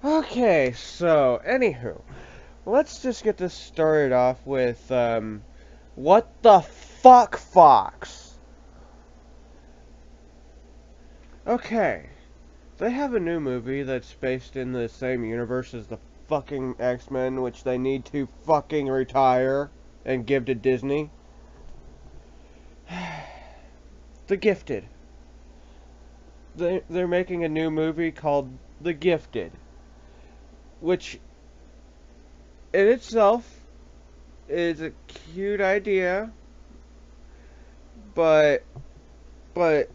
Okay, so, anywho, let's just get this started off with, what the fuck, Fox? Okay, they have a new movie that's based in the same universe as the fucking X-Men, which they need to fucking retire and give to Disney. The Gifted. They're making a new movie called The Gifted, which in itself is a cute idea, but but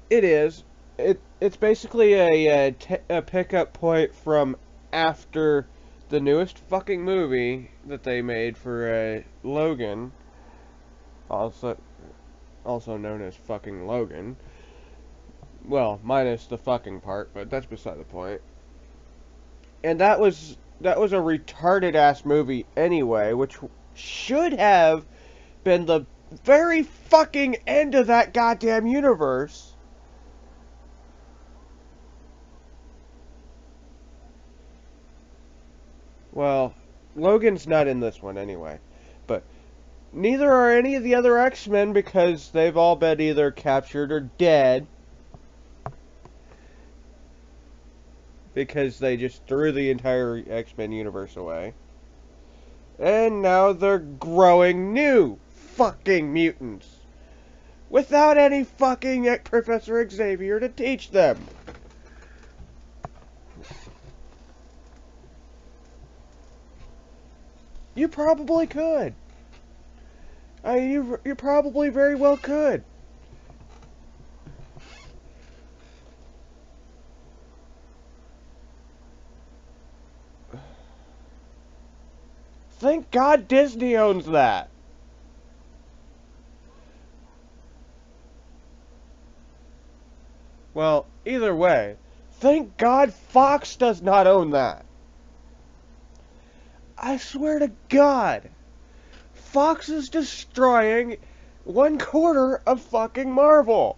it is. It's basically a pickup point from after the newest fucking movie that they made for Logan, also known as fucking Logan. Well, minus the fucking part, but that's beside the point. And that was a retarded ass movie anyway, which should have been the very fucking end of that goddamn universe. Well, Logan's not in this one anyway. But neither are any of the other X-Men because they've all been either captured or dead. Because they just threw the entire X-Men universe away. And now they're growing new fucking mutants. Without any fucking Professor Xavier to teach them. You probably could. You probably very well could. Thank God Disney owns that. Well, either way, thank God Fox does not own that. I swear to God, Fox is destroying 1/4 of fucking Marvel.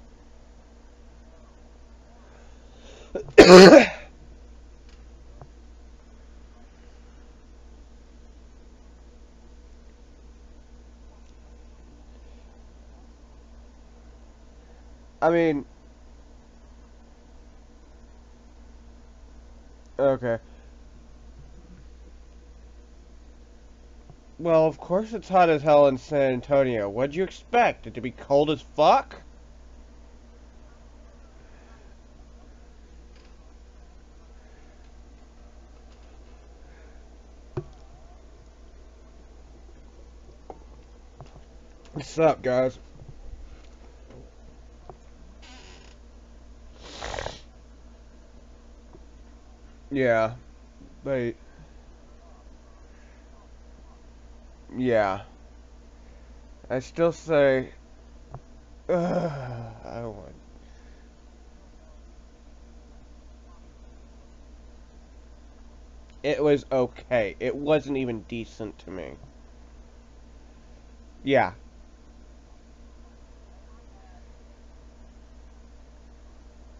I mean, okay. Well, of course it's hot as hell in San Antonio. What'd you expect? It to be cold as fuck? What's up, guys? Yeah, they. Yeah. I still say. I don't want. It was okay. It wasn't even decent to me. Yeah.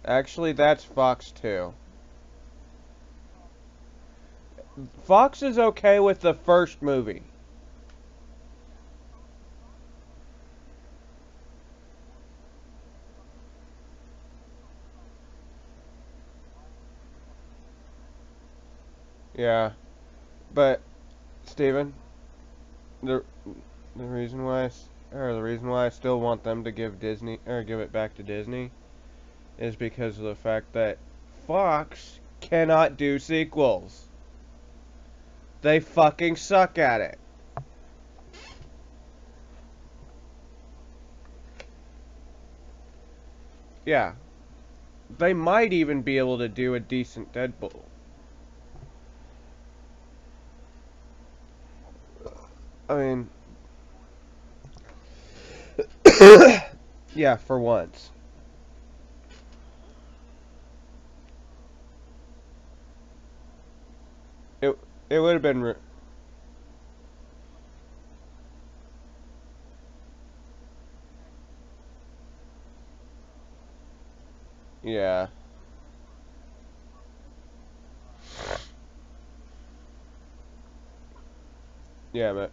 Actually, that's Fox too. Fox is okay with the first movie. Yeah. But, Steven, the the reason why the reason why I still want them to give Disney or give it back to Disney is because of the fact that Fox cannot do sequels. They fucking suck at it. Yeah. They might even be able to do a decent Deadpool. I mean, yeah, for once. It it would have been yeah. Yeah, but...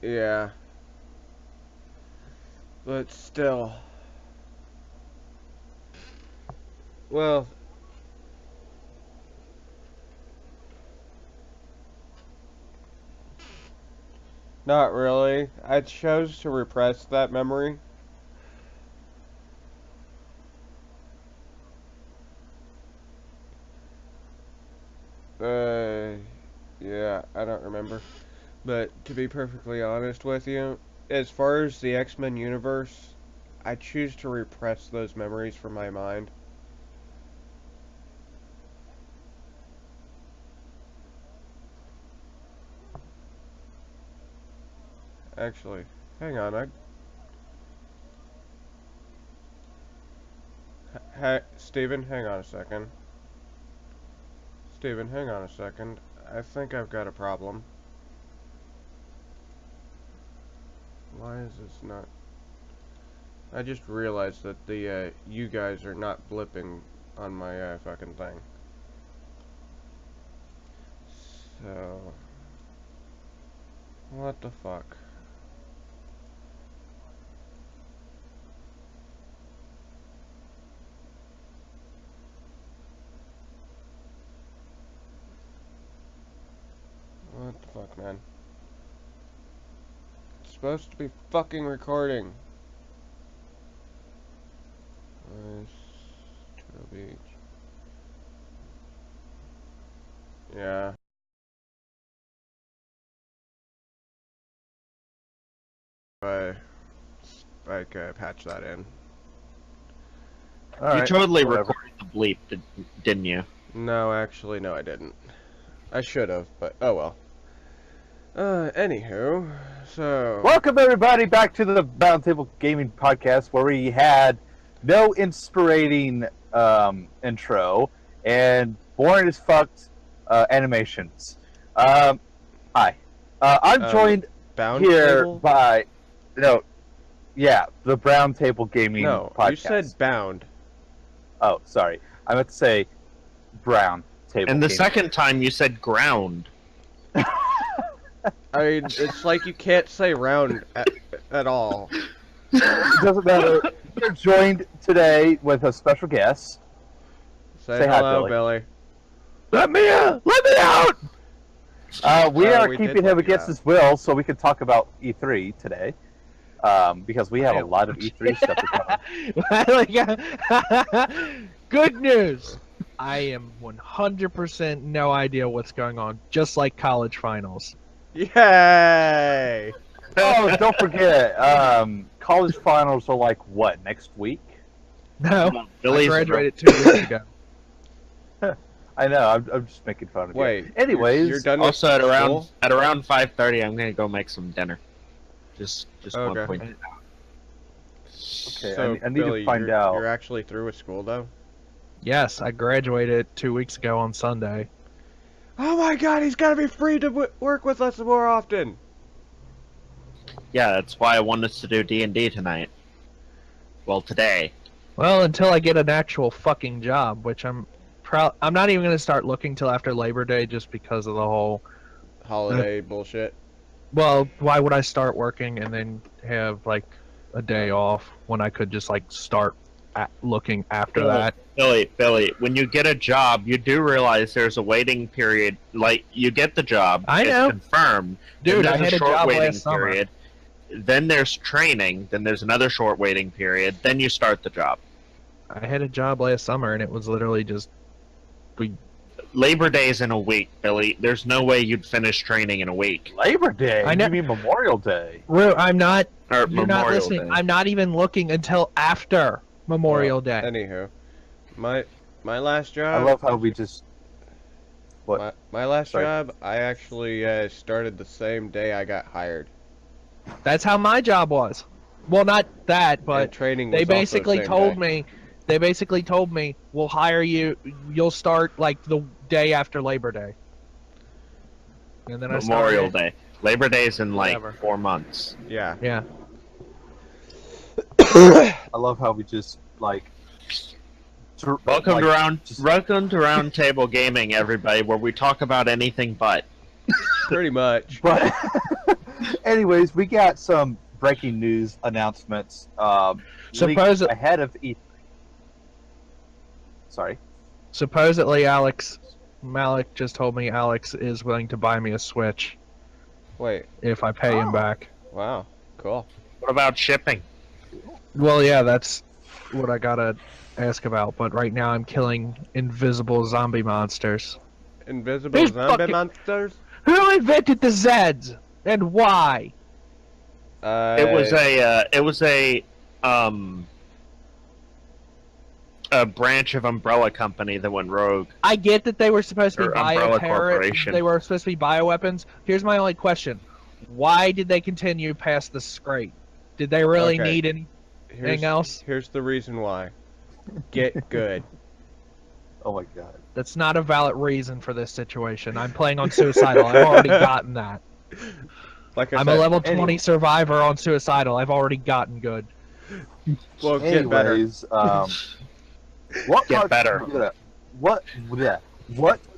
Yeah. But still... Well... Not really. I chose to repress that memory. Yeah, I don't remember. But to be perfectly honest with you, as far as the X-Men universe, I choose to repress those memories from my mind. Actually, hang on, Steven, hang on a second. Steven, hang on a second. I think I've got a problem. Why is this not... I just realized that the, you guys are not blipping on my, fucking thing. So... What the fuck? What the fuck, man? It's supposed to be fucking recording. Turtle Beach. Yeah. Patch that in. You totally recorded the bleep, didn't you? No, actually, no, I didn't. I should have, but oh well. Anywho, so... Welcome everybody back to the Roundtable Gaming Podcast, where we had no inspirating intro and boring as fucked animations. Hi. I'm joined Bound here Table? by... No, yeah, the Roundtable Gaming Podcast. You said bound. Oh, sorry. I meant to say Brown Table And the Gaming. second time you said ground. I mean, it's like you can't say round at all. It doesn't matter. We're joined today with a special guest. Say hi, hello, Billy. Billy. Let me out! Let me out! We are we keeping did him let you against out. his will, so we can talk about E3 today. Because we have a lot of E3 stuff to cover. Good news! I am 100% no idea what's going on, just like college finals. Yay! Oh, don't forget, college finals are like, what, next week? No, I Billy's graduated 2 weeks ago. I know, I'm just making fun of Wait. you. Anyways, You're done Also with at school? around 5:30, I'm gonna go make some dinner. Just Okay. one point. okay, So, I need Billy, to find you're, out. You're actually through with school, though? Yes, I graduated 2 weeks ago on Sunday. Oh my god, he's gotta be free to work with us more often! Yeah, that's why I wanted us to do D&D tonight. Well, today. Well, until I get an actual fucking job, which I'm not even going to start looking till after Labor Day just because of the whole... Holiday bullshit. Well, why would I start working and then have, like, a day off when I could just, like, start looking after that? Billy, when you get a job, you do realize there's a waiting period. Like, you get the job, I know. It's confirmed. Dude, then I there's had a short job waiting last summer. period. Then there's training. Then there's another short waiting period. Then you start the job. I had a job last summer, and it was literally just... Labor Day's in a week, Billy. There's no way you'd finish training in a week. Labor Day? I know- You mean Memorial Day? I'm not... Or You're Memorial not listening. Day. I'm not even looking until after Memorial Day. Anywho, my last I job... love how we just... What? My last Sorry. job, I actually started the same day I got hired. That's how my job was. Well, not that, And but training was they also the basically same told day. me. They basically told me we'll hire you. You'll start like the day after Labor Day. And then Memorial I started. Day. Labor Day's in like Whatever. 4 months. Yeah. Yeah. I love how we just like. Welcome to just- Roundtable Gaming, everybody, where we talk about anything but. Pretty much. But, anyways, we got some breaking news announcements. Leaked ahead of E3. Sorry. Supposedly, Malik just told me Alex is willing to buy me a Switch Wait. if I pay him back. Wow. Cool. What about shipping? Well, yeah, that's what I gotta ask about. But right now, I'm killing invisible zombie monsters. Invisible These zombie fucking- monsters? Who invented the Zeds and why? It was a branch of Umbrella Company that went rogue. I get that they were supposed to be Or Umbrella Corporation. They were supposed to be bioweapons. Here's my only question: why did they continue past the scrape? Did they really Okay. need anything else? Here's the reason why. Get good. Oh my god. That's not a valid reason for this situation. I'm playing on suicidal. I've already gotten that. Like I I'm said, a level 20 anyway. survivor on suicidal. I've already gotten good. well, get better. Anyways, what Get better.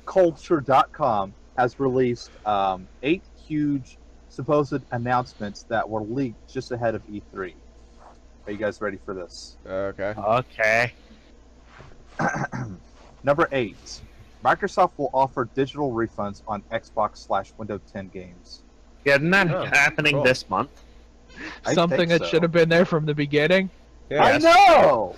Whatculture.com has released 8 huge supposed announcements that were leaked just ahead of E3. Are you guys ready for this? Okay. Okay. Number 8. Microsoft will offer digital refunds on Xbox/Windows 10 games. Yeah, isn't that Oh, happening cool. this month? I Something think that so. should have been there from the beginning. Yeah. I know!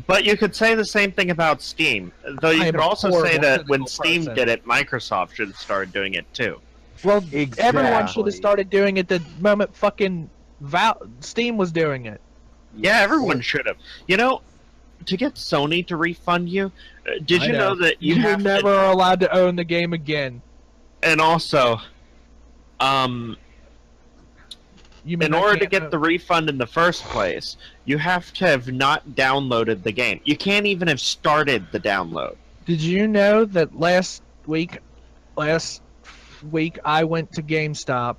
But you could say the same thing about Steam. Though you I am could a also say horrible that when physical Steam person. did it, Microsoft should have started doing it too. Well, Exactly. everyone should have started doing it the moment fucking Steam was doing it. Yeah, everyone should have. You know, to get Sony to refund you, did I you know that you You're have never allowed to own the game again. And also, You mean in I order to can't get own- the refund in the first place, you have to have not downloaded the game. You can't even have started the download. Did you know that last week I went to GameStop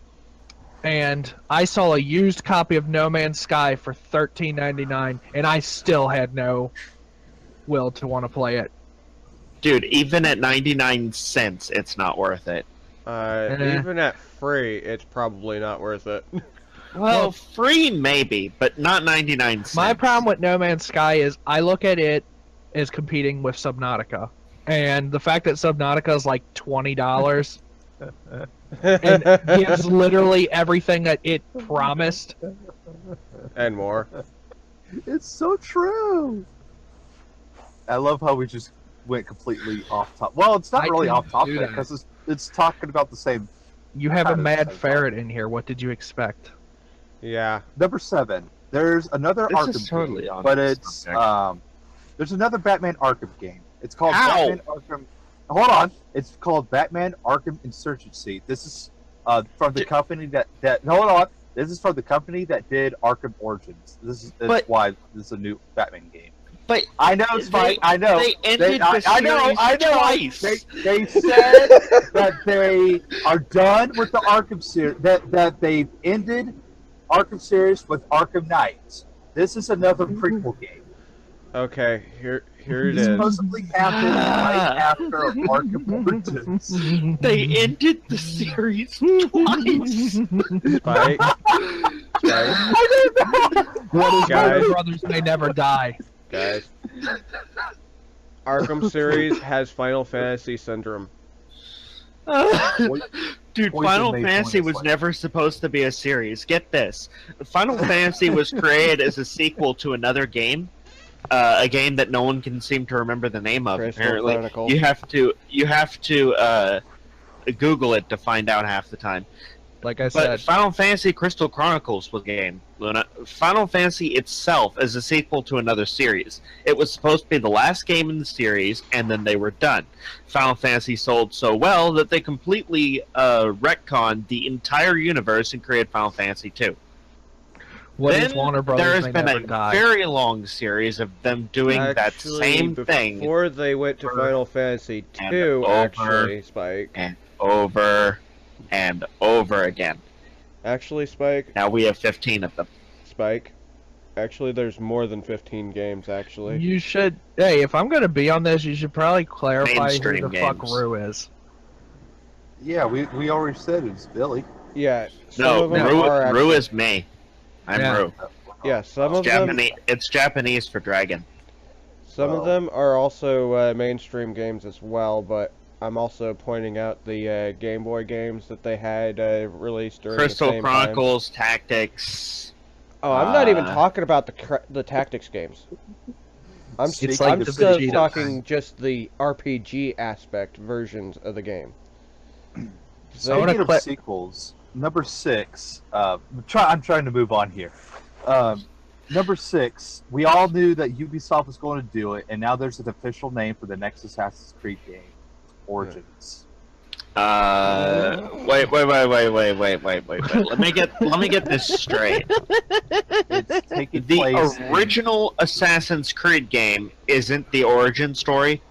and I saw a used copy of No Man's Sky for $13.99 and I still had no will to want to play it. Dude, even at 99 cents, it's not worth it. Even at free, it's probably not worth it. Well, free maybe, but not 99 cents. My problem with No Man's Sky is I look at it as competing with Subnautica. And the fact that Subnautica is like $20 and gives literally everything that it promised. And more. It's so true. I love how we just went completely off top. Well, it's not I really didn't off topic do that. because it's talking about the same. You have a Kind of mad same ferret in here. What did you expect? Yeah. Number 7. There's another This Arkham is totally game, on but this it's subject. there's another Batman Arkham game. It's called Ow! Batman Arkham. Hold on. It's called Batman Arkham Insurgency. This is from the company that hold on. This is from the company that did Arkham Origins. That's But- why this is a new Batman game. But I know, Spike. I know. They ended the I know. series I know. twice. They said that they are done with the Arkham series. That they've ended Arkham series with Arkham Knights. This is another prequel game. Okay, here it This is. supposedly happened right after Arkham Origins. They ended the series twice. Spike. Spike. I don't know. What is Guys. Brothers May Never Die? Guys. Arkham series has Final Fantasy syndrome. Dude, Poison Final made Fantasy one was this way. never supposed to be a series. Get this. Final Fantasy was created as a sequel to another game. A game that no one can seem to remember the name of, Crystal apparently. Chronicles. You have to Google it to find out half the time. Like I But said, Final Fantasy Crystal Chronicles was a game, Luna. Final Fantasy itself is a sequel to another series. It was supposed to be the last game in the series, and then they were done. Final Fantasy sold so well that they completely retconned the entire universe and created Final Fantasy 2. what is Then Warner there Brothers has May been Never a Die? very long series of them doing that Actually, same thing Before they went to Final Fantasy And 2, over. actually, Spike. and over. and over again. Actually, Spike. Now we have 15 of them. Spike. Actually, there's more than 15 games, actually. You should. Hey, if I'm gonna be on this, you should probably clarify Mainstream who the fuck games. Rue is. Yeah, we already said it's Billy. Yeah. Some No, of them Rue, are Rue actually- is me. I'm Yeah. Rue. Yeah, some It's of them. Japanese. It's Japanese for dragon. Some of them are also mainstream games as well, but I'm also pointing out the Game Boy games that they had released during the Crystal same time. Chronicles, Tactics. Oh, I'm not even Uh, talking about the tactics games. I'm It's I'm like the still Vegeta talking just the RPG aspect versions of the game. So I wanna Speaking cla- of sequels, number 6. I'm trying to move on here. Number 6. We all knew that Ubisoft was going to do it, and now there's an official name for the next Assassin's Creed game, Origins. Wait. Let me get this straight. It's taking The place. original Assassin's Creed game isn't the origin story.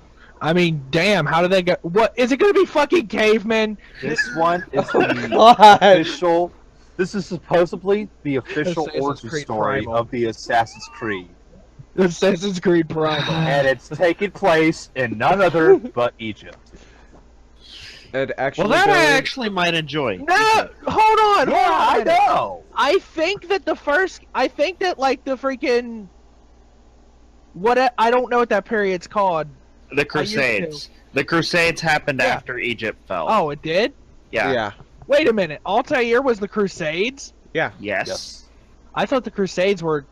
I mean, damn, how did they go? What is it gonna be? Fucking cavemen? This one is the God. official. This is supposedly the official Assassin's origin Creed story Primal. of the Assassin's Creed, Assassin's Creed Primal. and it's taking place in none other but Egypt. And actually, Well, that I Billy, actually might enjoy. No, hold on. Yeah, I hold on. know. I think that like the freaking I don't know what that period's called. The Crusades. The Crusades happened Yeah. after Egypt fell. Oh, it did. yeah. yeah. Wait a minute. Altair was the Crusades. Yes. Yes. I thought the Crusades were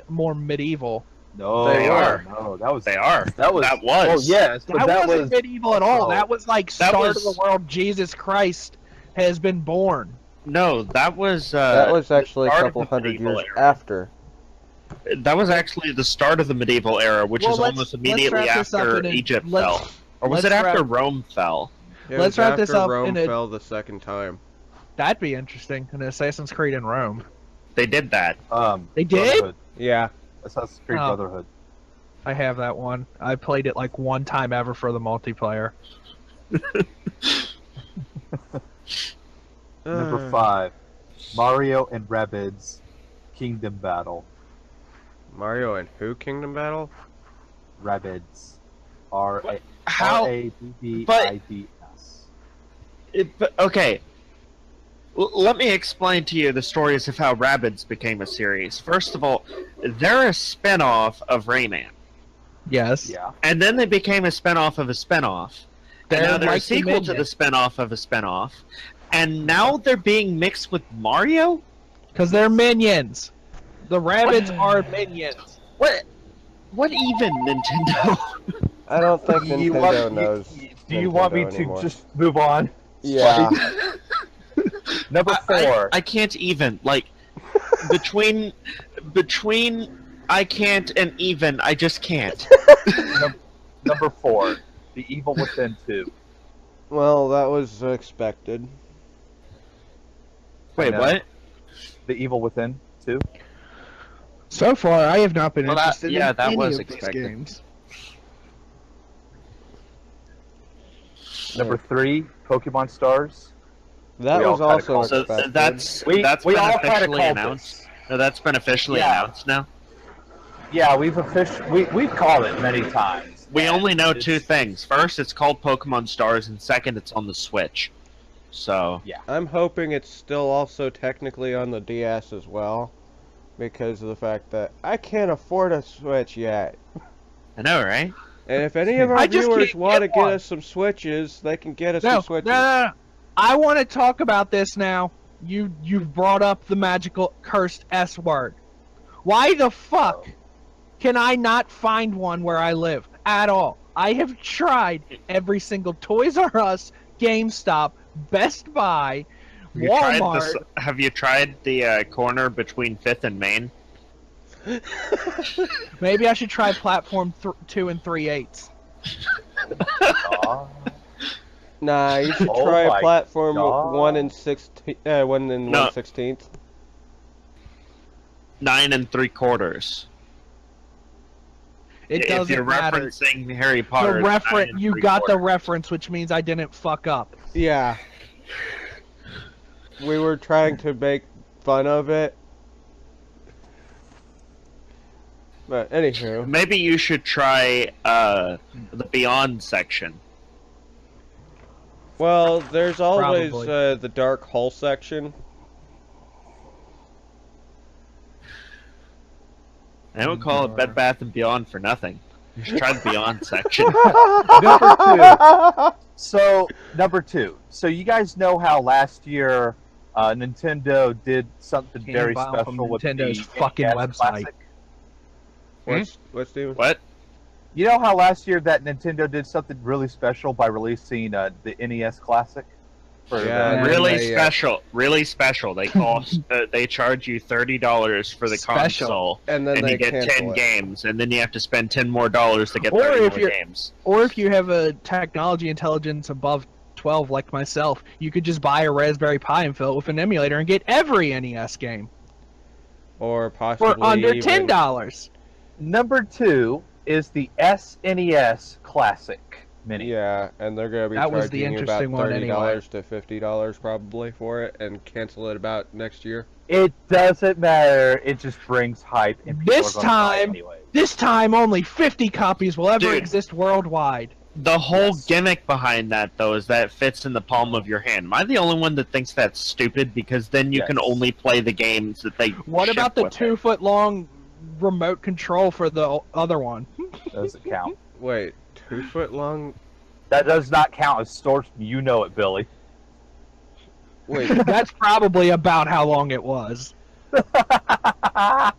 more medieval. No, They are. No, that was. They are. That was. That was. Oh yes, but That, that wasn't was. medieval at all. Oh. That was like That start was- of the world. Jesus Christ has been born. No, that was. That was actually a start of couple the hundred medieval years era. after. That was actually the start of the medieval era, which Well, is let's- almost let's immediately wrap this up after in a- Egypt let's- fell. Or was it let's after wrap- Rome fell? It Let's was wrap this after up Rome in a- fell the second time. That'd be interesting. An Assassin's Creed in Rome. They did that. They did? Brotherhood. Yeah. Assassin's Creed Oh. Brotherhood. I have that one. I played it like one time ever for the multiplayer. Number 5, Mario and Rabbids Kingdom Battle. Mario and who Kingdom Battle? Rabbids. How? R-A-B-B-I-D-S. Okay. Let me explain to you the stories of how Rabbids became a series. First of all, they're a spin-off of Rayman. Yes. Yeah. And then they became a spin-off of a spin-off. And They're now they're a like the sequel to Minions. the spin-off of a spin-off. And now they're being mixed with Mario? Because they're minions. The rabbits are minions. What even, Nintendo? I don't think Do you Nintendo want- knows. Do you want me Nintendo to anymore. just move on? Yeah. Number 4. I can't even. Like, between I can't and even, I just can't. Number 4. The Evil Within 2. Well, that was expected. Wait, know. what? The Evil Within 2. So far, I have not been Well, that- interested yeah, in that any was of these expected. games. Number 3. Pokemon Stars. That We all was kinda also called- So expected. that's We been all kinda officially called announced. this. No, that's been officially Yeah. announced now. Yeah, we've called it many times. We only know It's- two things. First, it's called Pokemon Stars, and second, it's on the Switch. So, I'm hoping it's still also technically on the DS as well, because of the fact that I can't afford a Switch yet. I know, right? And if any of our I just viewers can't want to get get one. us some Switches, they can get us No, some no, Switches. no. I want to talk about this now. You've brought up the magical cursed S word. Why the fuck can I not find one where I live at all? I have tried every single Toys R Us, GameStop, Best Buy, Walmart. Have you tried the corner between 5th and Main? Maybe I should try platform 2 and 3/8. Aw. Nah, you should Oh try my a platform God. 1 and 16, 1 and No. 1/16. 9 3/4. It If doesn't you're matter. referencing Harry The Potter, reference, 9 you got the 3/4. reference, which means I didn't fuck up. Yeah. we were trying to make fun of it. But anywho, Maybe you should try the Beyond section. well, there's always Probably. the Dark Hull section. I would call it Bed Bath and Beyond for nothing. You should try the Beyond section. Number two. So you guys know how last year Nintendo did something Can't very buy 'em from special with Nintendo's the fucking NES website. Classic? What's Steven? What? You know how last year that Nintendo did something really special by releasing the NES Classic? Yeah, Really they, special. Really special. They cost. They charge you $30 for the Special. console, and then they you get cancel 10 it. games, and then you have to spend $10 more to get Or 30 if more you're- games. Or if you have a technology intelligence above 12 like myself, you could just buy a Raspberry Pi and fill it with an emulator and get every NES game Or possibly for under even, $10. Number two is the SNES Classic Mini. Yeah, and they're gonna be That was the charging you about interesting one $30 to $50 probably for it, and cancel it about next year. It doesn't matter. It just brings hype. And people This are gonna buy it time- anyway. This time, only 50 copies will ever Dude. exist worldwide. The whole Yes. gimmick behind that, though, is that it fits in the palm of your hand. Am I the only one that thinks that's stupid? Because then you can Yes. only play the games that they. What ship about the with it. 2-foot-long remote control for the other one? Doesn't count. Wait, 2 foot long? That does not count as storage. You know it, Billy. Wait, That's probably about how long it was. The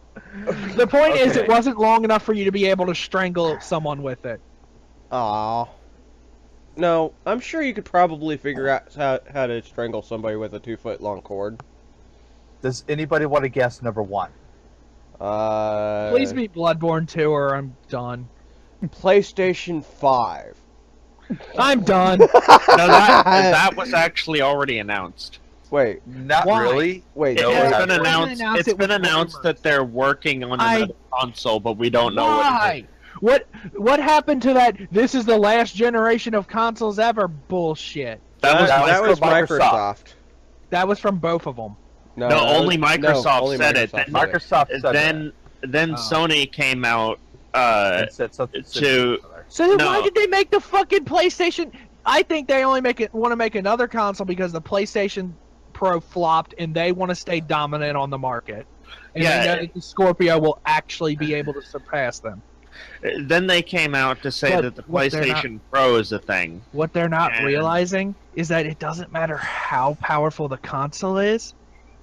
point is, it Okay. wasn't long enough for you to be able to strangle someone with it. aw. No, I'm sure you could probably figure out how to strangle somebody with a 2 foot long cord. Does anybody want to guess number one? Please be Bloodborne 2 or I'm done. PlayStation 5. I'm done. No, that was actually already announced. Wait, Not Why? really. wait. It No, has it been hasn't. announced. announced It's it been with announced rumors. that they're working on another console, but we don't know Why? What happened to that? This is the last generation of consoles ever. Bullshit. That was from Microsoft. Microsoft. That was from both of them. No, that only was- Microsoft only said it. Microsoft said it. Microsoft said Then Oh. Sony came out that. It said something to- So then No. why did they make the fucking PlayStation? I think they only want to make another console because the PlayStation Pro flopped and they want to stay dominant on the market. And Yeah. they know that the Scorpio will actually be able to surpass them. Then they came out to say But that the what they're PlayStation Pro is a thing. What they're not And- realizing is that it doesn't matter how powerful the console is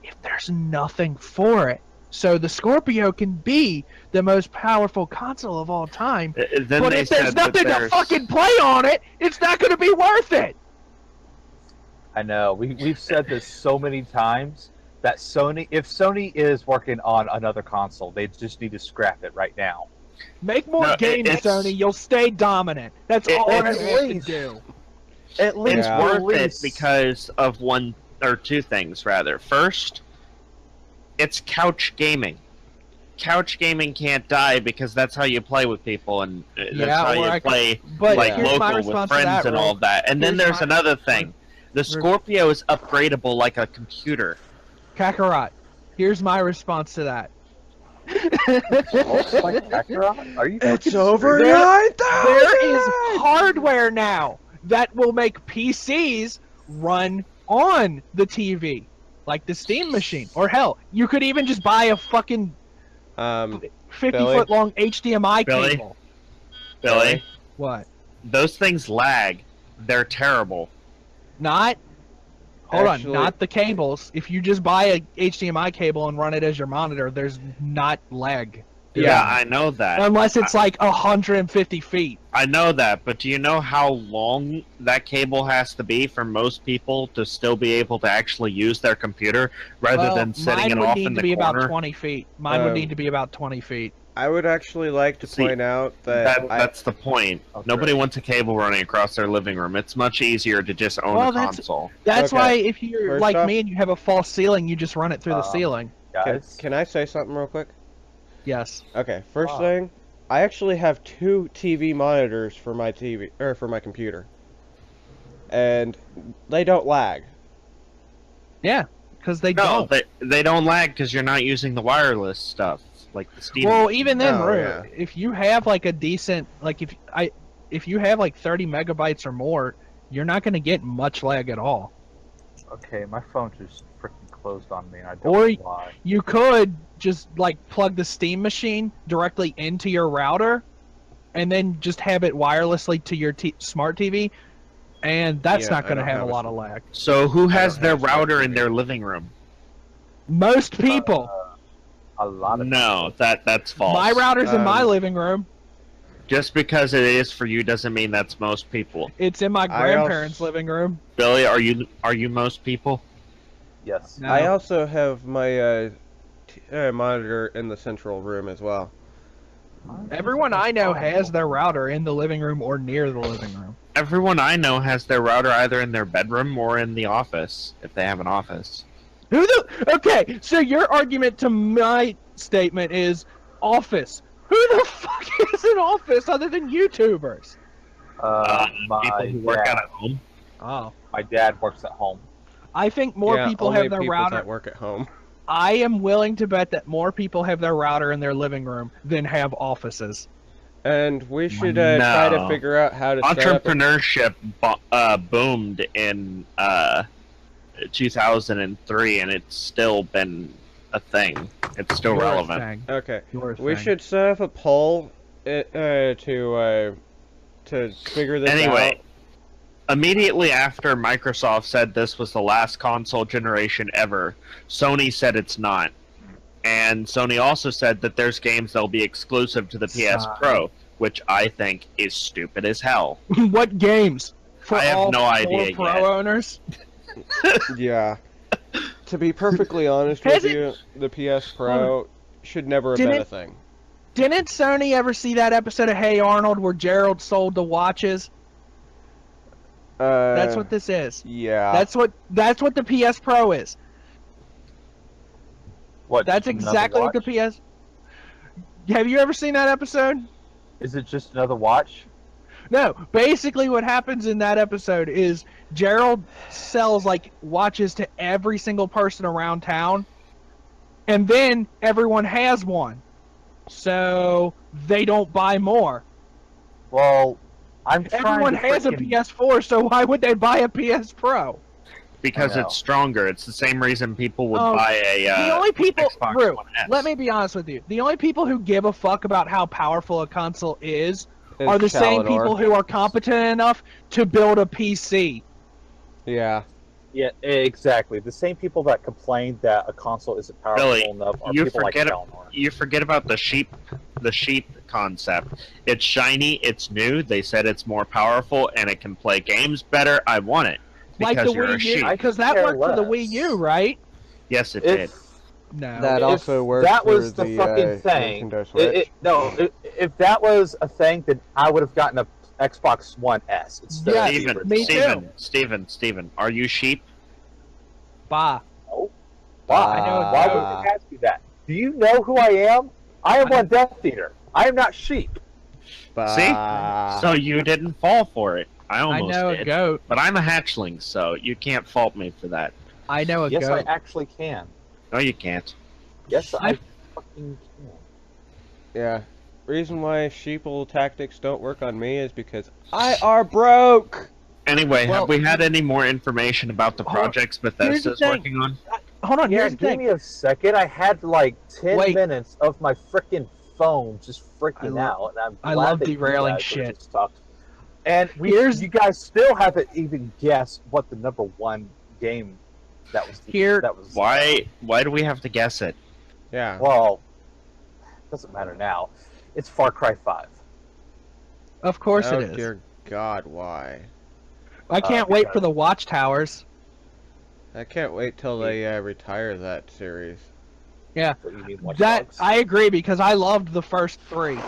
if there's nothing for it. So the Scorpio can be the most powerful console of all time, Then but they if there's said that nothing to there's- fucking play on it, it's not going to be worth it. I know. We've said this so many times that if Sony is working on another console, they just need to scrap it right now. Make more No, games, it's- Sony. You'll stay dominant. That's all you at have to least- do. At least It's Yeah. worth it release- because of one or two things, rather. First, it's couch gaming. Couch gaming can't die because that's how you play with people, and that's Yeah, how or you I could- play But like here's my local with response to friends that, and Ro. all of that. And then Here's there's my- another thing: the Scorpio is upgradable like a computer. Kakarot. Here's my response to that. Like Kakarot? Are you? It's fucking over serious? 9,000! There is hardware now that will make PCs run on the TV, like the Steam machine. Or hell, you could even just buy a fucking 50-foot long HDMI Billy? cable. Billy, What? those things lag. They're terrible. Not. Hold Actually- on, not the cables. If you just buy a HDMI cable and run it as your monitor, there's not lag. Yeah, I know that. Unless it's like 150 feet. I know that, but do you know how long that cable has to be for most people to still be able to actually use their computer rather Well, than setting mine it would off need in to the be corner? about 20 feet. Mine would Um, need to be about 20 feet. I would actually like to See, point out that, That's the point. Oh, Nobody great. wants a cable running across their living room. It's much easier to just own Well, a that's- console. That's Okay. why if you're First like off- me and you have a false ceiling, you just run it through the ceiling. Guys, can I say something real quick? Yes. Okay, first Wow. thing, I actually have 2 TV monitors for my TV or for my computer, and they don't lag. Yeah. because they No, don't. they don't lag because you're not using the wireless stuff like the Steam. Well, even then, Oh, yeah. if you have like a decent, like if you have like 30 megabytes or more, you're not going to get much lag at all. Okay, my phone just freaking closed on me, and I don't Or know why. you could just like plug the Steam machine directly into your router, and then just have it wirelessly to your smart TV, and that's Yeah, not I going to don't have a have a lot of lag. So who has don't their have smart router in TV. their living room? Most people. A lot of No, that's false. My router's in my Um, living room. Just because it is for you doesn't mean that's most people. It's in my I grandparents' also- living room. Billy, are you most people? Yes. No. I also have my monitor in the central room as well. Everyone I know has their router in the living room or near the living room. Everyone I know has their router either in their bedroom or in the office, if they have an office. Okay, so your argument to my statement is office. Who the fuck is an office other than YouTubers? People who work out at home. Oh. My dad works at home. I think more Yeah, people only have their people router. that work at home. I am willing to bet that more people have their router in their living room than have offices. And we should try to No. figure out how to set up Entrepreneurship boomed in 2003, and it's still been a thing. It's still Your relevant. thing. Okay, Your we thing. should set up a poll to figure this Anyway, out. immediately after Microsoft said this was the last console generation ever, Sony said it's not. And Sony also said that there's games that'll be exclusive to the PS Stop. Pro, which I think is stupid as hell. What games? For I have all no idea Pro yet. owners? Yeah. To be perfectly honest Has with it- you, the PS Pro should never have Didn't been it- a thing. Didn't Sony ever see that episode of Hey Arnold where Gerald sold the watches? That's what this is. Yeah. That's what the PS Pro is. What? That's just another exactly what the watch? PS. Have you ever seen that episode? Is it just another watch? No. Basically, what happens in that episode is Gerald sells like watches to every single person around town, and then everyone has one, so they don't buy more. Well, I'm trying Everyone to has a freaking- PS4, so why would they buy a PS Pro? Because I know. it's stronger. It's the same reason people would Oh, buy a The only people, Xbox Brew, One S. let me be honest with you. The only people who give a fuck about how powerful a console is It's are the same Salvador. people who are competent enough to build a PC. Yeah. Yeah, exactly. The same people that complain that a console isn't powerful Billy, enough are you people like forget Eleanor. You forget about the sheep concept. It's shiny, it's new, they said it's more powerful, and it can play games better. I want it. Like Because the you're a Wii U, sheep. because that care worked for the less. Wii U, right? Yes, it did. No. That If also works that was for the fucking thing. Nintendo Switch. If that was a thing, then I would have gotten a Xbox One S instead Yeah, of the Steven, original. me too. Steven, are you sheep? Bah. Why? I know Why would you ask me that? Do you know who I am? I am one Death Eater. I am not sheep. See? So you didn't fall for it. I I almost know a did. goat. But I'm a hatchling, so you can't fault me for that. I know a Yes, I goat. actually can. No, you can't. Yes, I I- fucking can. Yeah. Reason why sheeple tactics don't work on me is because I are broke. Anyway, Well- have we had any more information about the Hold on. projects Here's the Bethesda's thing. working on? Hold on, Yeah, here's the give thing. me a second. I had like 10 Wait. minutes of my freaking phone just freaking I out, and I'm I glad love that you derailing guys shit. just talked. And you guys still haven't even guessed what the number one game that was. Here- that was. Why do we have to guess it? Yeah. Well, doesn't matter now. It's Far Cry 5. Of course Oh it is. dear God, why? I can't wait because- for the watchtowers. I can't wait till they retire that series. Yeah. What do you mean, Watch That Dogs? I agree because I loved the first three.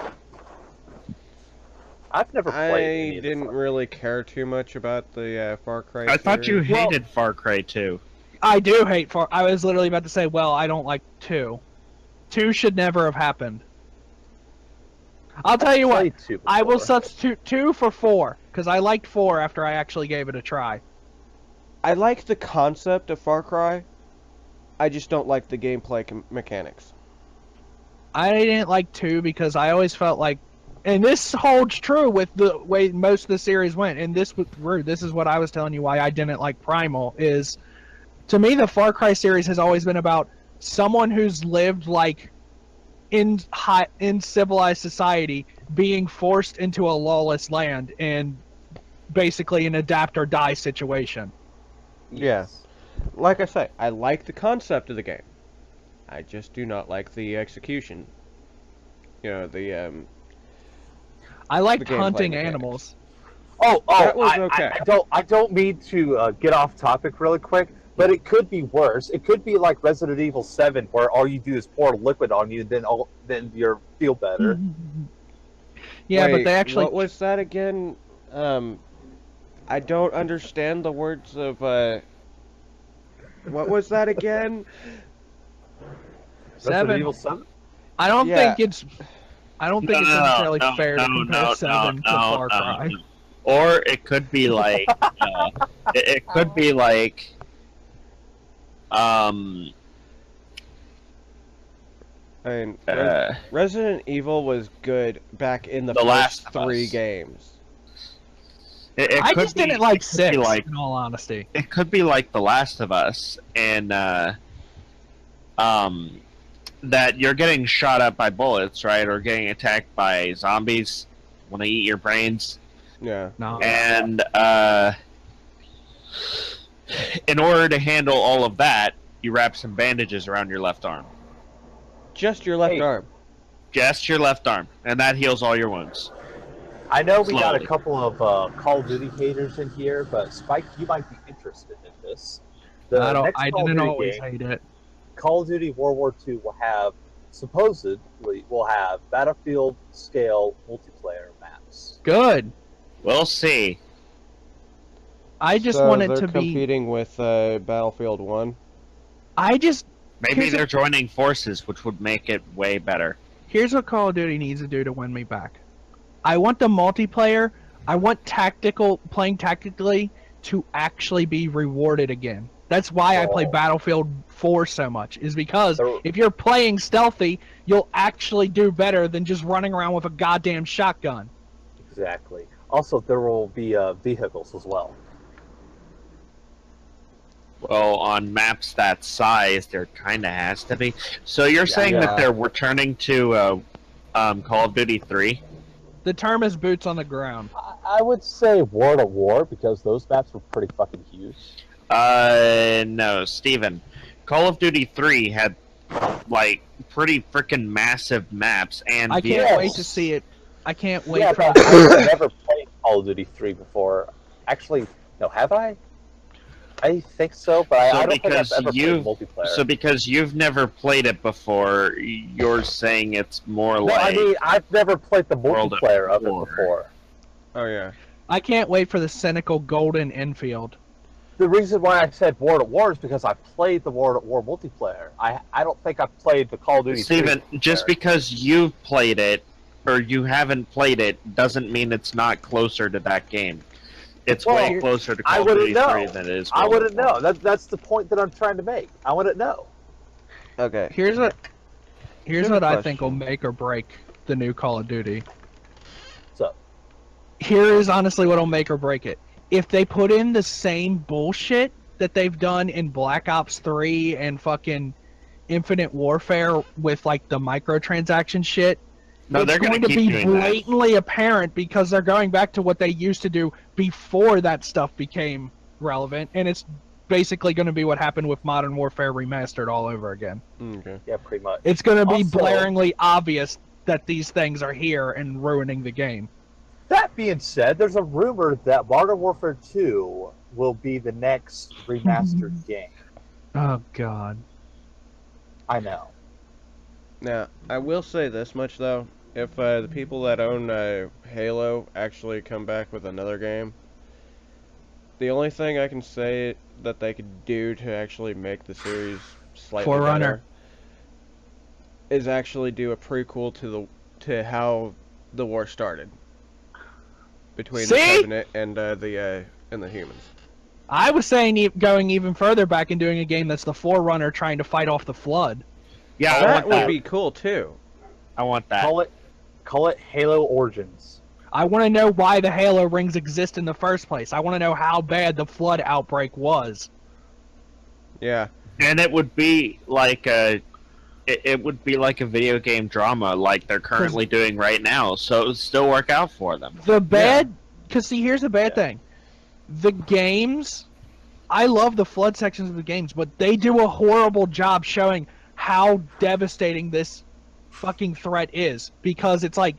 I've never played any I of the didn't Far- really care too much about the Far Cry I thought you series. Well- hated Far Cry 2. I do hate Far. I was literally about to say, well, I don't like 2. 2 should never have happened. I'll tell you what. played two I will before. substitute 2 for 4 because I liked 4 after I actually gave it a try. I liked the concept of Far Cry, I just don't like the gameplay mechanics. I didn't like 2 because I always felt like, and this holds true with the way most of the series went, and this is what I was telling you why I didn't like Primal, is, to me, the Far Cry series has always been about someone who's lived, like, in civilized society being forced into a lawless land and basically an adapt or die situation. Yeah. Like I say, I like the concept of the game. I just do not like the execution. You know, I liked gameplay hunting mechanics. animals. That was okay. I don't mean to get off topic really quick, but it could be worse. It could be like Resident Evil 7, where all you do is pour liquid on you, then you feel better. Yeah, Wait, but they actually. What was that again? I don't understand the words of. What was that again? Resident Evil 7? I don't Yeah. think it's. I don't think it's necessarily fair to compare 7 to Far Cry. Or it could be like, it could be like, I mean, Resident Evil was good back in the Last first of 3 Us. games. I just didn't like it could be 6, like- in all honesty. It could be like The Last of Us, and that you're getting shot at by bullets, right, or getting attacked by zombies when they eat your brains, Yeah. No. and in order to handle all of that, you wrap some bandages around your left arm. Just your left Hey. arm. Just your left arm, and that heals all your wounds. I know we got a Slowly. couple of Call of Duty haters in here, but Spike, you might be interested in this. I Call of didn't Duty always game, hate it. Call of Duty World War II supposedly will have battlefield scale multiplayer maps. Good. We'll see. I just so want it they're to be. competing with Battlefield 1. I just. Maybe Here's a- they're joining forces, which would make it way better. Here's what Call of Duty needs to do to win me back. I want the multiplayer. I want playing tactically to actually be rewarded again. That's why I play Oh. Battlefield 4 so much, is because So- if you're playing stealthy, you'll actually do better than just running around with a goddamn shotgun. Exactly. Also, there will be vehicles as well. Well, on maps that size, there kind of has to be. So you're saying Yeah. that they're returning to Call of Duty 3? The term is boots on the ground. I would say World at War, because those maps were pretty fucking huge. No, Steven. Call of Duty 3 had, like, pretty freaking massive maps and I can't vehicles. wait to see it. I can't wait Yeah, for but the I've never played Call of Duty 3 before. Actually, no, have I? I think so, but I don't think I've because ever played multiplayer. So because you've never played it before, you're saying it's more no, like... I mean, I've never played the World at multiplayer of it War. before. Oh, yeah. I can't wait for the cynical golden infield. The reason why I said World at War is because I played the World at War multiplayer. I don't think I've played the Call of Duty 3 Steven, just multiplayer. because you've played it, or you haven't played it, doesn't mean it's not closer to that game. It's Well, way closer to I Call of wouldn't Duty know. 3 than it is I World wouldn't at War. know. That's the point that I'm trying to make. I wouldn't know. Okay. Here's what Good I think will question. make or break the new Call of Duty. So, Here is honestly what'll make or break it. If they put in the same bullshit that they've done in Black Ops 3 and fucking Infinite Warfare with like the microtransaction shit, No, they're it's going going to to be keep doing that. blatantly apparent because they're going back to what they used to do before that stuff became relevant, and it's basically going to be what happened with Modern Warfare Remastered all over again. Okay. yeah, pretty much. It's going to be Also- blaringly obvious that these things are here and ruining the game. That being said, there's a rumor that Modern Warfare 2 will be the next remastered game. Oh god. I know. Now, I will say this much, though. If the people that own Halo actually come back with another game, the only thing I can say that they could do to actually make the series slightly Forerunner. better is actually do a prequel to how the war started between the See? Covenant and the humans. I was saying going even further back and doing a game that's the Forerunner trying to fight off the Flood. Yeah, I that want would that. be cool too. I want that. Call it Halo Origins. I want to know why the Halo rings exist in the first place. I want to know how bad the Flood outbreak was. Yeah. And it would be like a video game drama like they're currently doing right now, so it would still work out for them. The bad, because see, here's the bad thing. The games, I love the Flood sections of the games, but they do a horrible job showing how devastating this fucking threat is, because it's like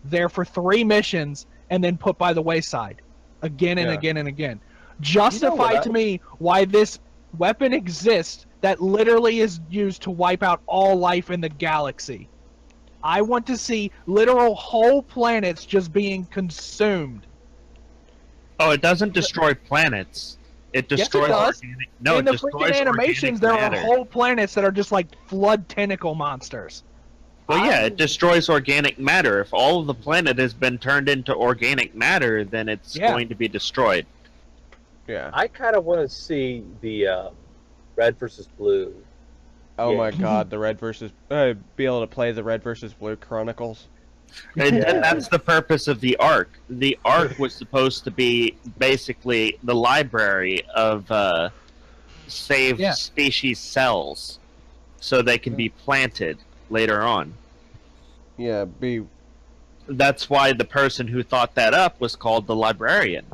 there for 3 missions and then put by the wayside again and again and again. Justify to me why this weapon exists that literally is used to wipe out all life in the galaxy. I want to see literal whole planets just being consumed. Oh, it doesn't destroy planets. It destroys does. organic. No, in it the destroys freaking animations, organic there matter. are whole planets that are just like flood tentacle monsters. Well, yeah, it destroys organic matter. If all of the planet has been turned into organic matter, then it's going to be destroyed. Yeah. I kind of want to see the red versus blue. Oh my god, the red versus be able to play the red versus blue Chronicles. And that's the purpose of the Ark. The Ark was supposed to be basically the library of saved species cells, so they can be planted later on. Yeah, That's why the person who thought that up was called the librarian.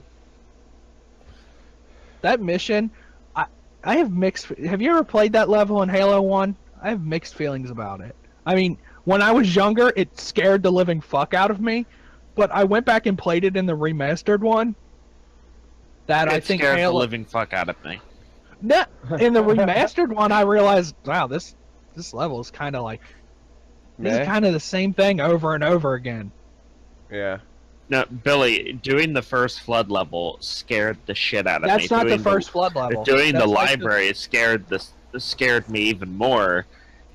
That mission, I have mixed... Have you ever played that level in Halo 1? I have mixed feelings about it. I mean, when I was younger, it scared the living fuck out of me, but I went back and played it in the remastered one. I think scared Halo... the living fuck out of me. No, in the remastered one, I realized, wow, this level is kind of like... This is kind of the same thing over and over again. Yeah. No, Billy, doing the first flood level scared the shit out of me. That's not the first flood level. Doing the library scared me even more.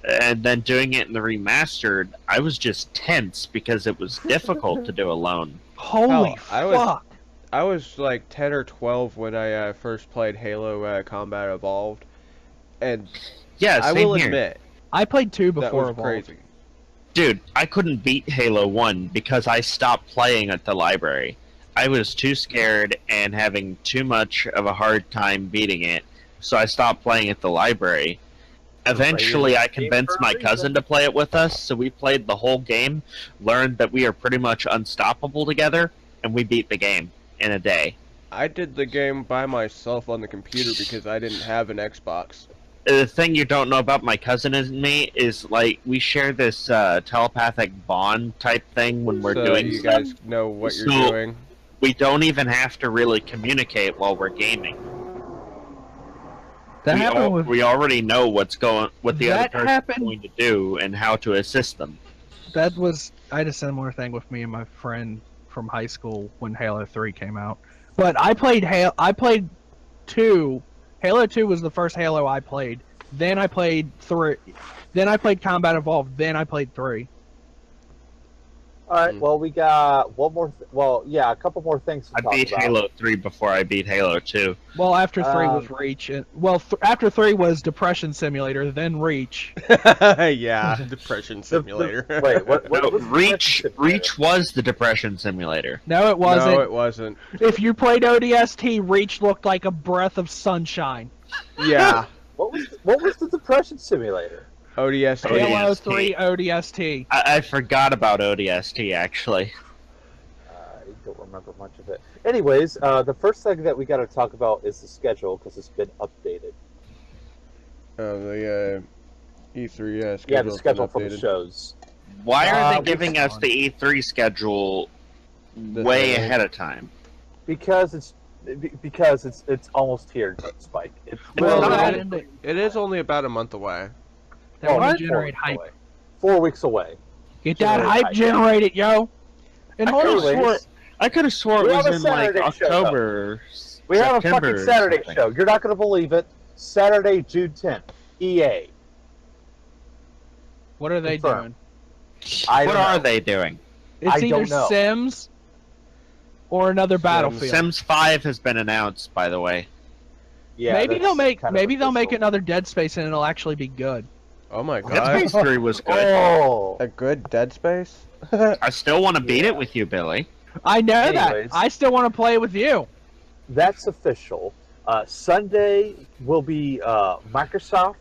And then doing it in the remastered, I was just tense because it was difficult to do alone. Holy fuck! I was like 10 or 12 when I first played Halo Combat Evolved, and yeah, I will admit, I played 2 before that was Evolved. crazy. Dude, I couldn't beat Halo 1 because I stopped playing at the library. I was too scared and having too much of a hard time beating it, so I stopped playing at the library. Eventually, I convinced my cousin to play it with us, so we played the whole game, learned that we are pretty much unstoppable together, and we beat the game in a day. I did the game by myself on the computer because I didn't have an Xbox. The thing you don't know about my cousin and me is, like, we share this telepathic bond type thing when we're doing you stuff. guys know what you're doing. We don't even have to really communicate while we're gaming. We already know what the other person is going to do and how to assist them. I had a similar thing with me and my friend from high school when Halo 3 came out. But I played 2. Halo 2 was the first Halo I played. Then I played 3. Then I played Combat Evolved. Then I played 3. Alright, well, we got one more... a couple more things to talk about. I beat Halo 3 before I beat Halo 2. Well, after 3 was Reach. After 3 was Depression Simulator, then Reach. Yeah, Depression Simulator. Wait, what Reach was the Depression Simulator. No, it wasn't. No, it wasn't. If you played ODST, Reach looked like a breath of sunshine. Yeah. What was the Depression Simulator? ODST. Halo 3 ODST. I forgot about ODST, actually. I don't remember much of it. Anyways, the first thing that we got to talk about is the schedule, because it's been updated. The E3 schedule. Yeah, the schedule for the shows. Why are they giving us the E3 schedule way ahead of time? Because it's almost here, Spike. It is only about a month away. They want to generate hype. 4 weeks away. Get that hype generated, yo. And I could have swore it was in like October. We have a fucking Saturday show. You're not going to believe it. Saturday, June 10th. EA. What are they doing? What are they doing? It's either Sims or another Battlefield. Sims 5 has been announced, by the way. Yeah, maybe that's they'll make kind of official. another Dead Space and it'll actually be good. Oh my Dead god. Space 3 was good. Oh, A good Dead Space? I still want to beat Yeah. it with you, Billy. I know Anyways. that. I still want to play with you. that's official. Sunday will be Microsoft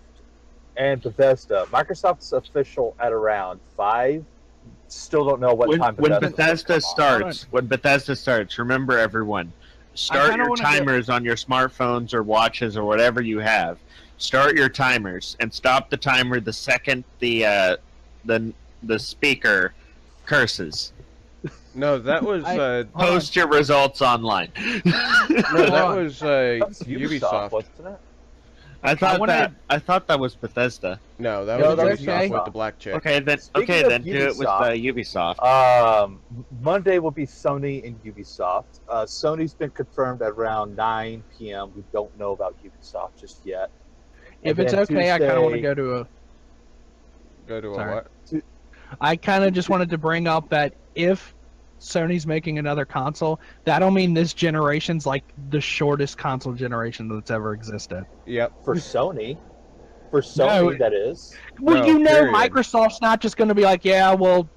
and Bethesda. Microsoft's official at around 5. Still don't know what time When Bethesda's gonna Bethesda starts, remember everyone, start kinda your wanna timers on your smartphones or watches or whatever you have. Start your timers and stop the timer the second the speaker curses. No, that was Post your results online. no, that was That's Ubisoft. wasn't it? I thought wanna- that was Bethesda. No, that No, was that was Ubisoft okay. with the black chick. Okay, then Speaking of do it with Ubisoft, Ubisoft. Monday will be Sony and Ubisoft. Sony's been confirmed at around 9 p.m. We don't know about Ubisoft just yet. If And it's then okay, I kind of want to Tuesday- go to a. Go to a Sorry. what? I kind of just wanted to bring up that if Sony's making another console, that'll mean this generation's like the shortest console generation that's ever existed. Yep. for Sony. For Sony, No. that is. Well, No, you know, period. Microsoft's not just going to be like, yeah, we'll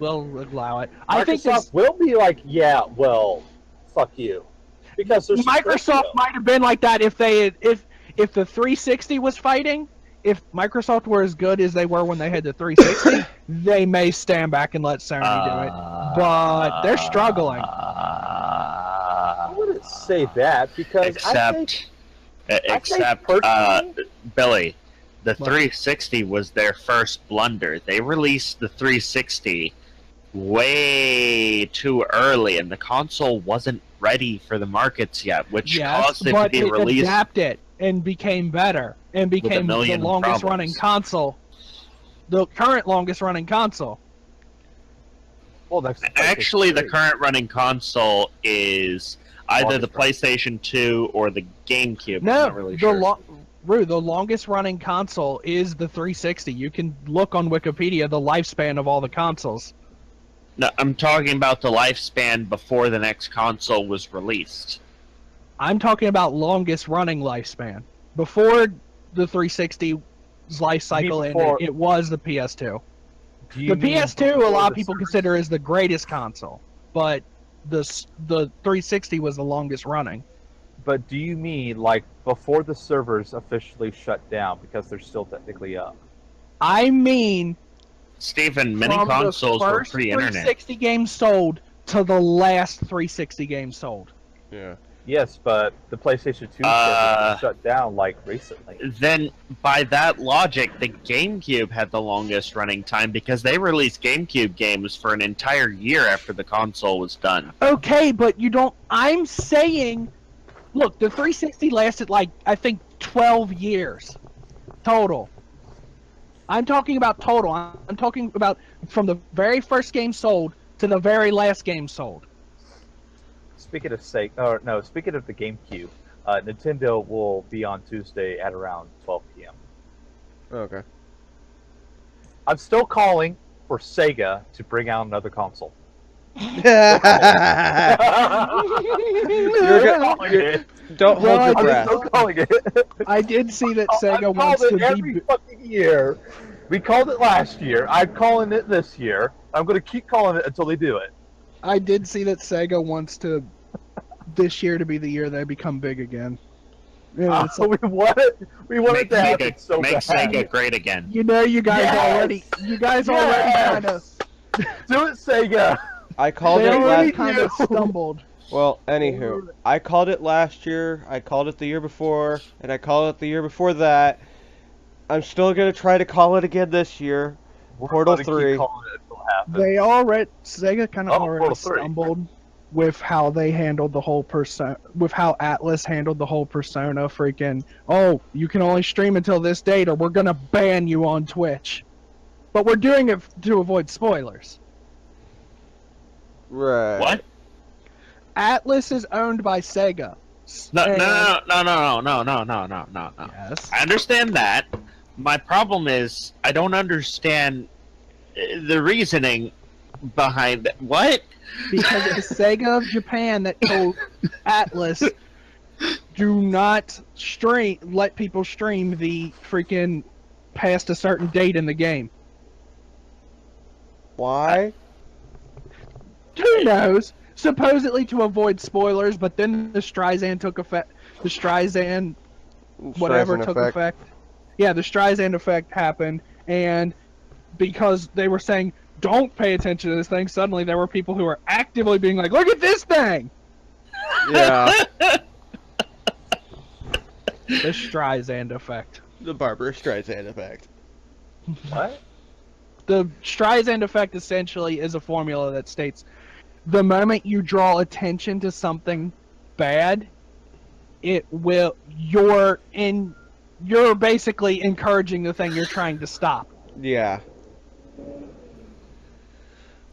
allow it. I think Microsoft will be like, yeah, well, fuck you, because there's Microsoft might have been like that if they had, if the 360 was fighting. If Microsoft were as good as they were when they had the 360, they may stand back and let Sony do it. But they're struggling. I wouldn't say that because Except personally- Billy, the What? 360 was their first blunder. They released the 360 way too early, and the console wasn't ready for the markets yet, which Yes, caused it to but be it released. adapted and became better and became the million longest running problems. console. The current longest running console. well, that's Actually, the PlayStation 3. current running console is either the Longest PlayStation 2 or the GameCube. I'm No, not really sure. The longest running console is the 360. You can look on Wikipedia the lifespan of all the consoles. No, I'm talking about the lifespan before the next console was released. I'm talking about longest running lifespan. Before the 360's life cycle before- ended, it was the PS2. Do you The mean PS2 a before lot of the people service? consider as the greatest console, but the 360 was the longest running. But do you mean like before the servers officially shut down because they're still technically up? I mean, Stephen, many from consoles the were first pre-internet. 360 games sold to the last 360 games sold. Yeah. Yes, but the PlayStation 2 servers were shut down like recently. Then, by that logic, the GameCube had the longest running time because they released GameCube games for an entire year after the console was done. Okay, but you don't. I'm saying, look, the 360 lasted like I think 12 years total. I'm talking about total. I'm talking about from the very first game sold to the very last game sold. Speaking of speaking of the GameCube, Nintendo will be on Tuesday at around 12 p.m. Okay. I'm still calling for Sega to bring out another console. Don't hold your I'm breath. I'm still calling it. I did see that I've Sega called wants it to every be. fucking year. We called it last year. I'm calling it this year. I'm going to keep calling it until they do it. I did see that Sega wants to this year to be the year they become big again. Yeah, it's like, We want it to happen so make bad. Sega great again. you know, you guys Yes! already kind of. Do it, Sega. I called They it already last. kind of stumbled. Well, anywho, I called it last year. I called it the year before, and I called it the year before that. I'm still gonna try to call it again this year. Portal We're gonna keep 3. calling it until it happens. Sega kind of already Portal 3. stumbled with how they handled the whole with how Atlas handled the whole Persona freaking. Oh, you can only stream until this date, or we're gonna ban you on Twitch. But we're doing it to avoid spoilers. Right. What? Atlas is owned by Sega. No. And- Yes. Yes. I understand that. My problem is I don't understand the reasoning behind that. What? Because it was Sega of Japan that told Atlas, do not let people stream the freaking past a certain date in the game. Why? Who knows? Supposedly to avoid spoilers, but then the Streisand took effect. The Streisand whatever Streisand took effect. effect. Yeah, the Streisand effect happened, and because they were saying, don't pay attention to this thing, suddenly there were people who were actively being like, look at this thing! Yeah. The Streisand effect. The Barbara Streisand effect. What? The Streisand effect essentially is a formula that states the moment you draw attention to something bad, you're basically encouraging the thing you're trying to stop. Yeah.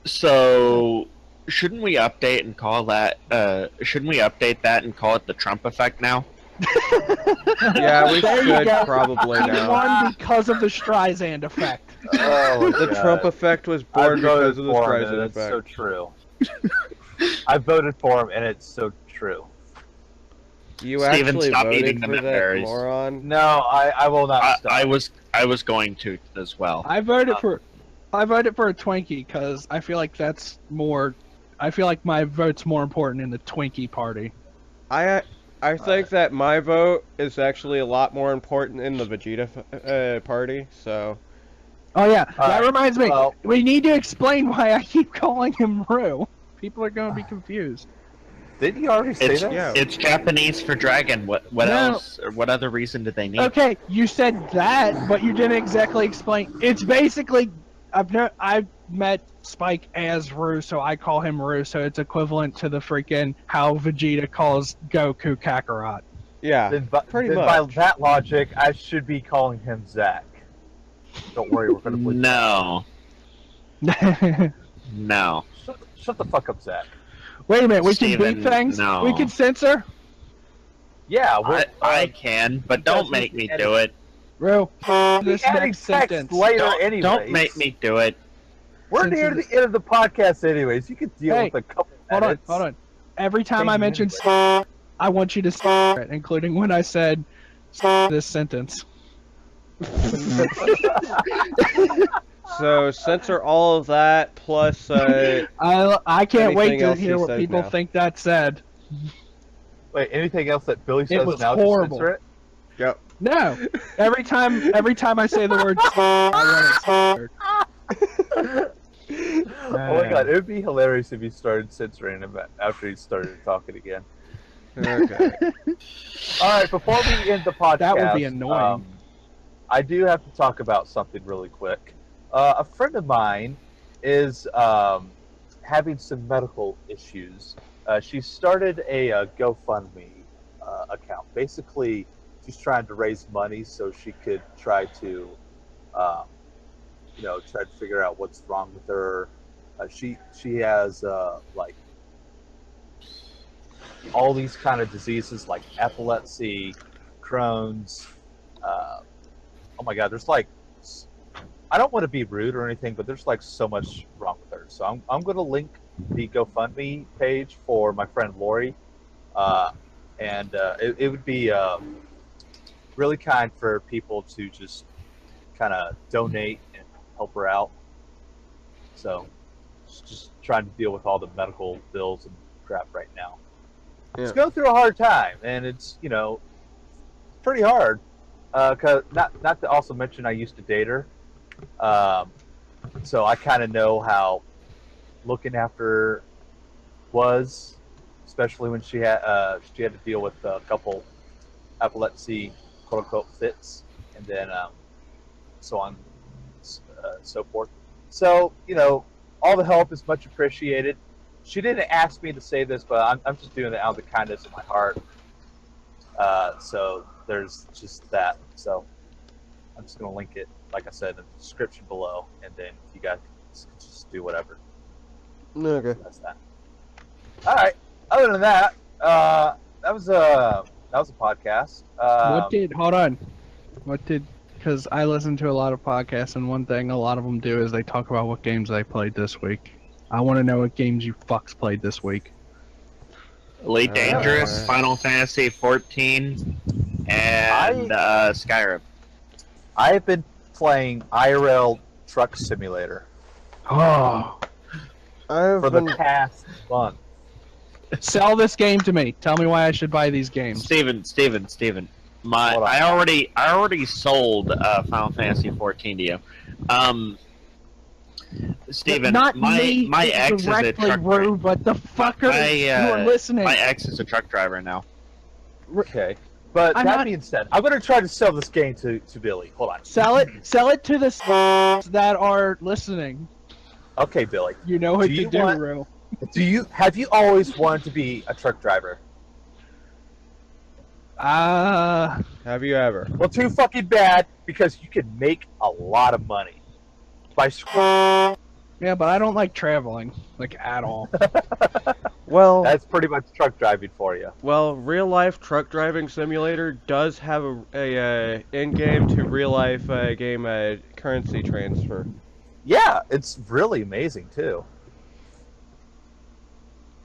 So, shouldn't we update and call that? Shouldn't we update that and call it the Trump effect now? Yeah, we There you should go. probably He now. won because of the Streisand effect. Oh, The Trump effect was born I voted because of the for him, Streisand and it's effect. so true. I voted for him, and it's so true. You Steven, actually stop voted eating the for that berries. moron? No, I will not stop. I was going to as well. I voted for a Twinkie because I feel like that's more. I feel like my vote's more important in the Twinkie party. I think that my vote is actually a lot more important in the Vegeta party, so... Oh yeah, that Alright, reminds me. well- We need to explain why I keep calling him Rue. People are going to be confused. Did you already say It's, that? Yeah. it's Japanese for dragon. What No. else? Or what other reason did they need? Okay, you said that, but you didn't exactly explain. It's basically I've met Spike as Rue, so I call him Rue. So it's equivalent to the freaking how Vegeta calls Goku Kakarot. Yeah, Then, by, pretty then much. by that logic, I should be calling him Zach. Don't worry, we're gonna bleep. No, no. Shut the fuck up, Zach. Wait a minute, we Steven, can beep things. no. We can censor. Yeah, I can, but don't make me do it. Rue, we'll be this adding next text sentence. later anyways. Don't make me do it. We're near the end of the podcast anyways. You can deal Hey, with a couple Hold on, minutes. hold on. Every time I Change mention anyway. I want you to censor it, including when I said this sentence. So censor all of that plus I can't wait Anything to else he hear what says people now. think that said. Wait, anything else that Billy says was now? horrible. Just censor No, every time I say the word, I want it censored. it? Oh my god, it would be hilarious if he started censoring him after he started talking again. okay. All right, before we end the podcast, That would be annoying. I do have to talk about something really quick. A friend of mine is having some medical issues. She started a GoFundMe account. Basically, she's trying to raise money so she could try to, try to figure out what's wrong with her. She has like all these kind of diseases like epilepsy, Crohn's. Oh my God, there's like, I don't want to be rude or anything, but there's like so much wrong with her. So I'm going to link the GoFundMe page for my friend Lori, and it would be really kind for people to just kind of donate and help her out. So just trying to deal with all the medical bills and crap right now. Yeah. It's going through a hard time, and it's pretty hard. Cause not to also mention I used to date her, so I kind of know how looking after her was, especially when she had to deal with a couple epilepsy quote unquote fits, and then so on, so forth. So all the help is much appreciated. She didn't ask me to say this, but I'm just doing it out of the kindness of my heart. So there's just that. So I'm just going to link it, like I said, in the description below, and then you guys can just do whatever. Okay. That's that. All right. Other than that, that was a podcast. Because I listen to a lot of podcasts, and one thing a lot of them do is they talk about what games they played this week. I want to know what games you fucks played this week. Elite Dangerous, Final Fantasy 14, and Skyrim. I've been playing IRL Truck Simulator Oh, for the past month. sell this game to me. Tell me why I should buy these games. Steven. Hold on. I already sold Final Fantasy 14 to you. Steven, Not my me ex is a directly, truck Rue, but the fucker you are listening. My ex is a truck driver now. Okay. But that being said, I'm going to try to sell this game to Billy. Hold on. Sell it to the that are listening. Okay, Billy. You know what to do, Rue. Have you always wanted to be a truck driver? Have you ever? Well, too fucking bad, because you can make a lot of money by Yeah, but I don't like traveling, like, at all. Well, that's pretty much truck driving for you. well, real life truck driving simulator does have a in-game to real life game currency transfer. Yeah, it's really amazing too.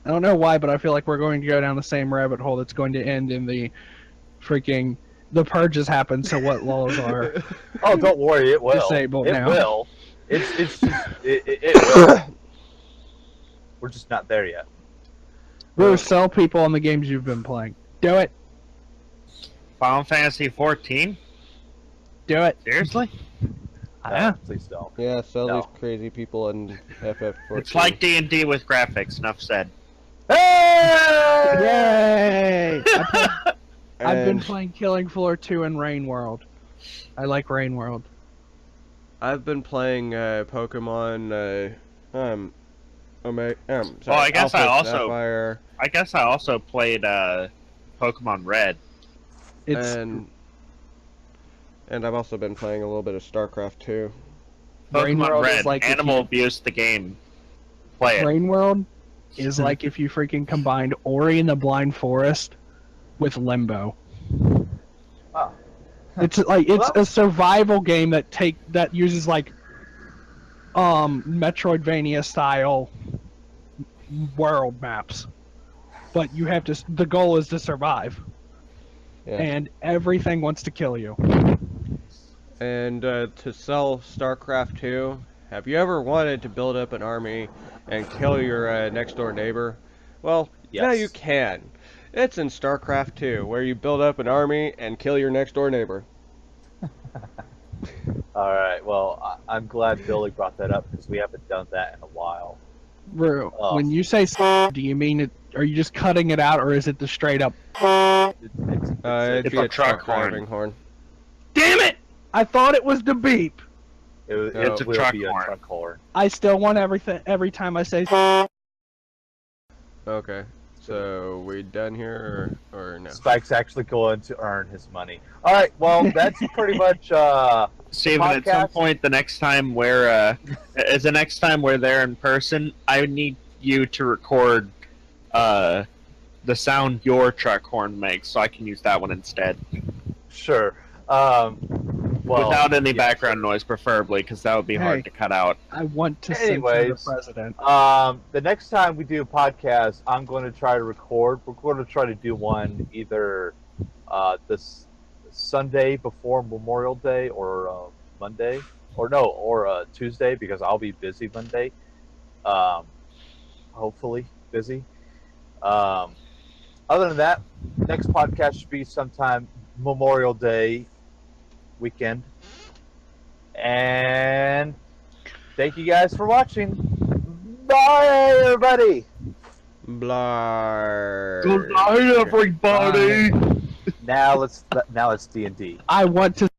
I don't know why, but I feel like we're going to go down the same rabbit hole that's going to end in the freaking... The purge has happened, so what laws are... Oh, don't worry, it will. Disabled it now. will. It's just it will. We're just not there yet. Rue, sell people on the games you've been playing. Do it. Final Fantasy 14? Do it. Seriously? Yeah. Please don't. Yeah, sell No. these crazy people in FF14. It's like D&D with graphics. Enough said. Hey! Yay! I've been And playing Killing Floor 2 and Rain World. I like Rain World. I've been playing Pokemon. Sorry, Well, I guess Alpha Sapphire, I also played Pokemon Red. It's and I've also been playing a little bit of StarCraft 2. Rain Pokemon World Red. is like if Animal you- Abuse the game. Play it. Rain World is like if you freaking combined Ori and the Blind Forest with Limbo. Oh. It's like it's a survival game that uses like Metroidvania style world maps. But you have to the goal is to survive. Yeah. And everything wants to kill you. And to sell StarCraft 2, have you ever wanted to build up an army and kill your next door neighbor? Well, now Yes. you can. It's in StarCraft 2, where you build up an army and kill your next door neighbor. All right. Well, I'm glad Billy brought that up because we haven't done that in a while. Rue, Oh. when you say do you mean it? Are you just cutting it out, or is it the straight up? It'd it's be a a truck truck driving horn. Damn it! I thought it was the beep. It's a will truck be a horn. truck horn. I still want everything every time I say. Okay, so we done here or no? Spike's actually going to earn his money. All right. Well, that's pretty much. Steven, at some Podcast? point the next time we're there in person, I need you to record the sound your truck horn makes so I can use that one instead. Sure. Well, Without any yeah, background noise, preferably, because that would be hard to cut out. I want to censor the Anyways. president. The next time we do a podcast, I'm going to try to record. We're going to try to do one either this Sunday before Memorial Day or Monday, or Tuesday because I'll be busy Monday. Hopefully busy. Other than that, next podcast should be sometime Memorial Day weekend. And thank you guys for watching. Bye, everybody. Blar. Good night, everybody. Now let's D&D. I want to